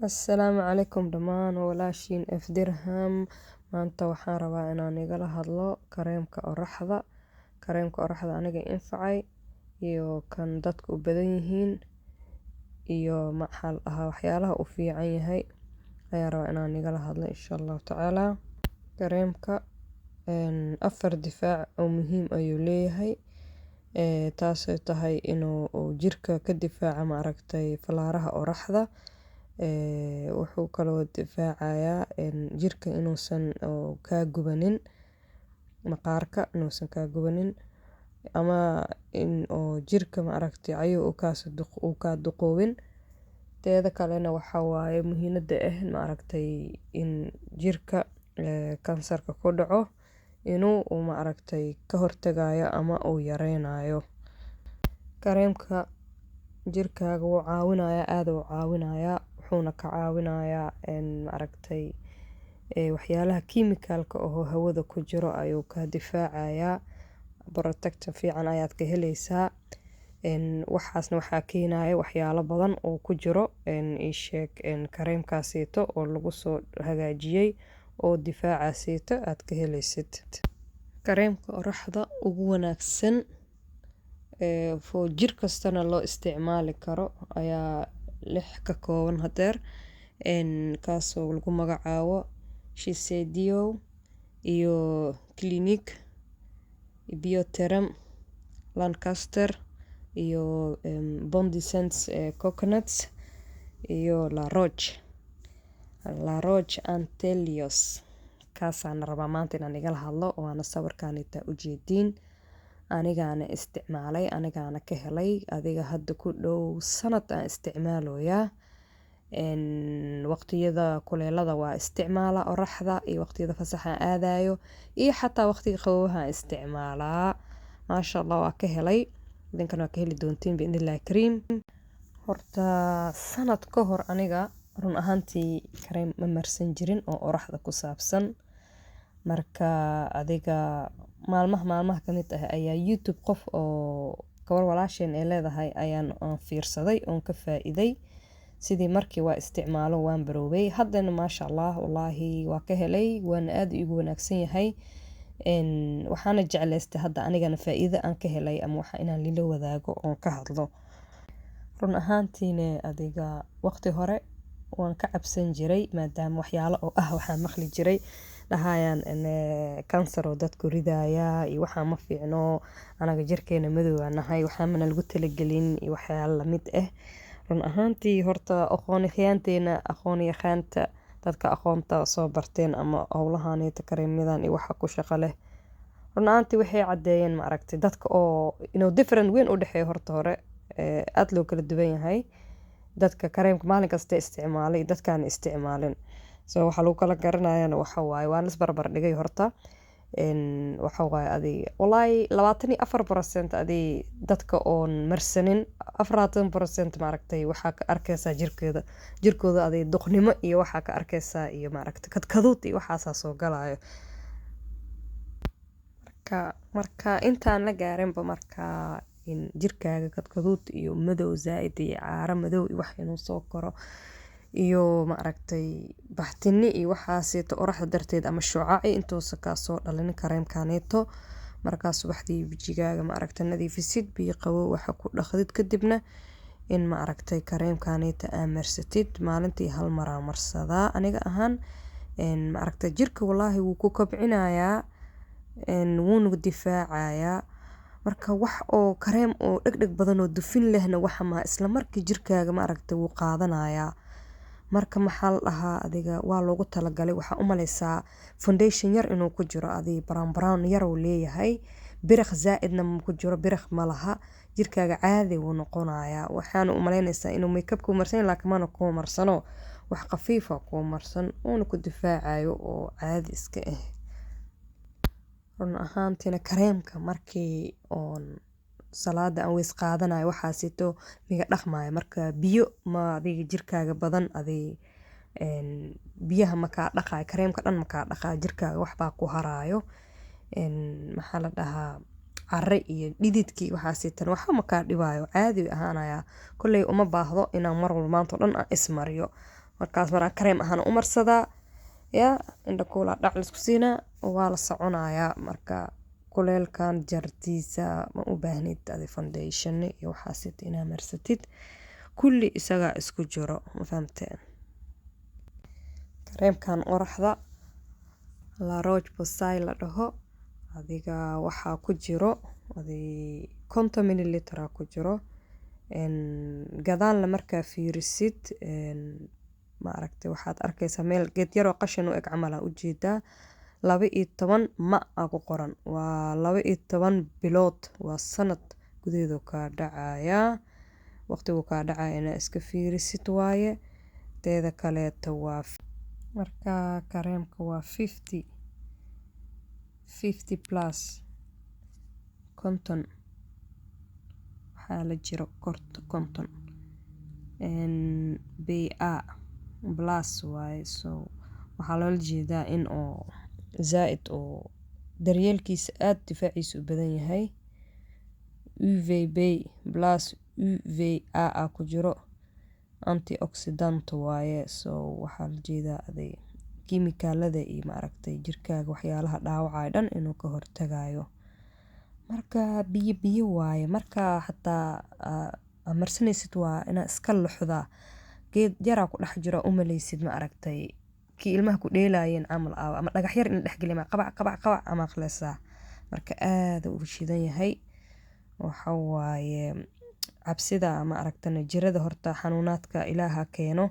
Assalaamu calaykum dhammaan walaashiin Dirham. Maanta waxaan rabaa inaan igala hadlo kareemka oraxda aniga infacay iyo kan dadka u badan yihiin iyo maxal ahaa waxyaalaha u fiican yahay ayaan rabaa inaan igala hadlo insha Allah tacaala. Kareemka afar difaac oo muhiim ayuu leeyahay, taasoo tahay inuu jirka ka difaaca falaaraha oraxda. Wuxuu kaloo difaacayaa jirka inuusan kaa gubanin, maqaarka inuusan kaa gubanin ama jirka ayuu kaa duqoobin. Teeda kalena waxaa waaye muhiimada in jirka kansarka ku dhaco inuu ka hortagayo ama uu yareynayo. Kareemka jirkaaga wuu caawinayaa, aad u caawinayaa, wuxuuna ka caawinayaa waxyaalaha kiimikalka oo hawada ku jiro ayuu ka difaacayaa. Protection fiican ayaad ka helaysaa. Waxaasna waxaa keenaya waxyaalo badan oo ku jiro kareemkaasito oo lagu soo hagaajiyay oo difaacaasito aad ka helaysid. Kareemka oraxda ugu wanaagsan jir kastana loo isticmaali karo ayaa 6 ka kooban hadeer, kaasoo lagu magacaabo Shiseido iyo Clinique, Bioterem, Lancaster iyo Bondi Sense Coconuts iyo La Roche Anthelios. kaasaan rabaa maanta inaan igala hadlo, waana sawirkaanita ujeediin. Anigaana isticmaalay, anigaana ka helay, adiga hadda ku dhow sanad aan isticmaaloyaa. Waqtiyada kuleelada waa isticmaala oraxda iyo waqtiyada fasaxa aadayo iyo xataa waqtiga qabowaha isticmaalaa. Maasha Allah waa ka helay, idinkan waa ka heli doontiin biidhnillaahi kariim. Horta sanad ka hor aniga run ahaantii kareem ma marsan jirin oo oraxda ku saabsan. Marka adiga maalmaha ka mid ah ayaa YouTube qof oo gabar walaasheen ee leedahay ayaan fiirsaday oon ka faa'iiday. Sidii markii waa isticmaalo waan baroobay. Haddana maasha Allah wallaahi waa ka helay, waan aad igu wanaagsan yahay. Waxaana jeclaystay hadda anigana faa'iido aan ka helay ama waxa inaan lila wadaago oon ka hadlo. Run ahaantiina adiga waqti hore waan ka cabsan jiray maadaama waxyaalo waxaan maqli jiray dhahayaan kansar oo dadku ridaya iyo waxaa ma fiicno, anaga jirkeena madowga nahay, waxaa mana lagu talagelin iyo waxyaalo la mid ah. Run ahaantii horta aqoon-yahannada dadka aqoonta soo barteen ama howlahaanita kareemadan iyo waxa ku shaqo leh. Run ahaantii waxay cadeeyeen dadka oo different weyn u dhexeeyo horta hore aad loo kala duwan yahay. Dadka kareemka maalin kasta isticmaalay dadkaan isticmaalin. Waxa lagu kala garanayaa waxa waaye waan is barbar dhigay horta. Waxa waaye adiga wallaahi 24% dadka oon marsanin 40% waxaa ka arkaysaa jirkooda duqnimo iyo waxaa ka arkaysaa iyo kadkaduud iyo waxaasaa soo galayo. Marka intaan la gaarinba jirkaaga kadkaduud iyo madow zaa'id iyo caara madow iyo wax inuu soo koro iyo baxtini iyo waxaasito oraxda darteed ama shucaaci intuusa kaa soo dhalin kareemkaaneeto. Markaas subaxdii bijigaaga nadiifisid biyo qabow waxa ku dhaqdid kadibna in kareemkaaneeta marsatid maalintii hal mar marsadaa aniga ahaan. Jirka wallaahi wuu ku kobcinayaa, wuuna difaacayaa. Marka wax oo kareem oo dhagdhag badan oo dufin lehna waxa ma isla markii jirkaaga wuu qaadanayaa. Marka maxal ahaa adiga waa loogu talagalay, waxa u maleysaa foundation yar inuu ku jiro brown yar uu leeyahay, biraq zaa'idna ma ku jiro, biraq ma laha. Jirkaaga caadi wuu noqonayaa. Waxaan u maleynaysaa inuu makeup ku marsan laakiin mana ku marsano, wax khafiif ah ku marsan uuna ku difaacayo oo caadi iska ah. Run ahaantiina kareemka markii oon salaada aan weys qaadanayo waxaasito miga dhaqmaayo. Marka biyo ma adiga jirkaaga badan biyaha ma kaa dhaqaayo, kareemka dhan ma kaa dhaqaayo, jirkaaga waxbaa ku haraayo. Maxaa la dhahaa carre iyo dhididkii waxaasito waxa ma kaa dhibaayo, caadi ahaanaya. Kulley uma baahdo inaan mar walba maanta dhan aan ismariyo. markaas maraa kareem ahaan u marsadaa yaa indha kuulaa dhac laisku siinaa waa la soconayaa marka kuleelkan jartiisa ma u baahnid adi foundation iyo waxaasit inaa marsatid kulli isagaa isku jiro ma fahamteen kareemkan oraxda La Roche-Posay la dhaho adiga waxaa ku jiro 50 mililiter ku jiro gadaalna markaa fiirisid ma aragtay waxaad arkaysaa meel geed yaroo qashin u eg camal u jeedaa 12 ma ku qoran waa 12 bilood waa sanad gudaheedu ka dhacaya waqtigu ka dhacayna iska fiirisid waaye teeda kaleeto waa marka kareemka waa 50 plus konton waxaa la jiro konton BA plus waaye so waxaa loola jeedaa in oo zaaid oo daryeelkiisa aad difaaciisa u badan yahay UVB plus UVA ku jiro antioxidant waaye so waxaa la jeedaa aday kiimikaalada iyo ma aragtay jirkaaga waxyaalaha dhaawacay dhan inuu ka hortagayo marka biyo waaye marka xataa marsanaysid waa inaa iska luxdaa geed yaraa ku dhex jiro umalaysid ma aragtay kii ilmaha ku dheelaayeen camal ama dhagax yar in dhex gelima qabac ama aqleysaa marka aad u shidan yahay waxa waaye cabsida ma aragtana jirada horta xanuunaadka ilaaha keeno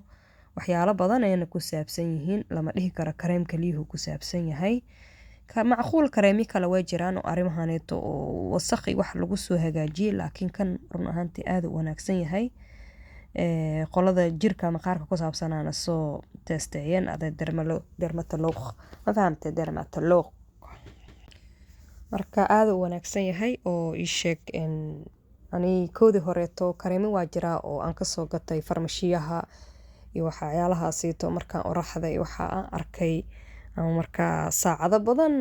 waxyaalo badan ayna ku saabsan yihiin lama dhihi karo kareem kaliya ku saabsan yahay macquul kareemi kale way jiraan oo arimahaneeto oo wasakhi wax lagu soo hagaajiyay laakiin kan run ahaantii aad u wanaagsan yahay qolada jirka maqaarka ku saabsanaana soo testeeyeen aday dermatolog ma fahamtay dermatolog marka aad u wanaagsan yahay oo ii sheeg ani koodii horeeto kareemi waa jiraa oo aan kasoo gatay farmashiyaha iyo waxyaalahaasiito markaan oraxday waxa aan arkay ama markaa saacado badan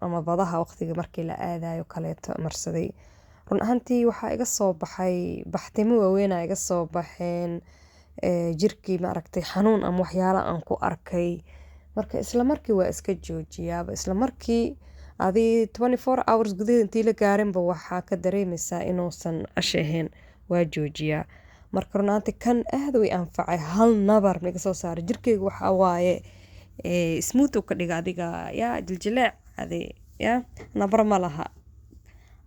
ama badaha waqtiga markii la aadayo kaleeto marsaday run ahaantii waxaa iga soo baxay baxtimo waaweyn iga soo baxeen jirkii ma aragtay xanuun ama waxyaalo aan ku arkay marka isla markii waa iska joojiyaaba isla markii adii 24 hours gudaheed intii la gaarinba waxaa ka dareemaysaa inuusan ashahayn waa joojiyaa marka run ahaantii kan aad u anfacay hal nabar miga soo saaray jirkeyga waxaa waaye smooth ka dhiga adiga yaa jiljileec adi yaa nabar ma laha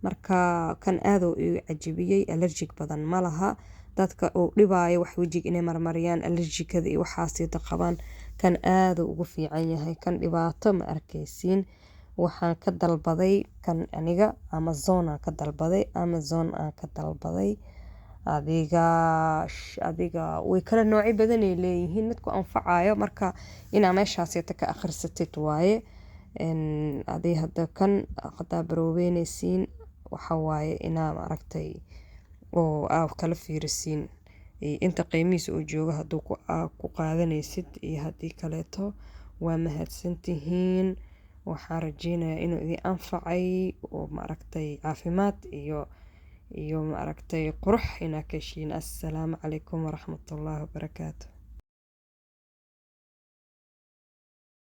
marka kan aad u cajibiyay allergic badan ma laha dadka oo dhibaayo wax wajiga inay marmariyaan allergikada iyo waxaasida qabaan kan aad ugu fiican yahay kan dhibaato ma arkaysiin waxaan ka dalbaday kan aniga Amazon aan ka dalbaday adiga way kala nooc badan ay leeyihiin midku anfacayo marka inaa meeshaas ka akhrisatid waaye adii hadda kan qadaa baroobeynaysiin waxa waaye inaa aragtay oo aad kala fiirisiin inta qiimihiisa uu joogo hadduu ku qaadanaysid iyo haddii kaleeto waa mahadsantihiin waxaan rajeynayaa inuu idin anfacay oo ma aragtay caafimaad iyo ma aragtay qurux inaa ka heshiin assalaamu calaykum waraxmatullaahi wabarakaatu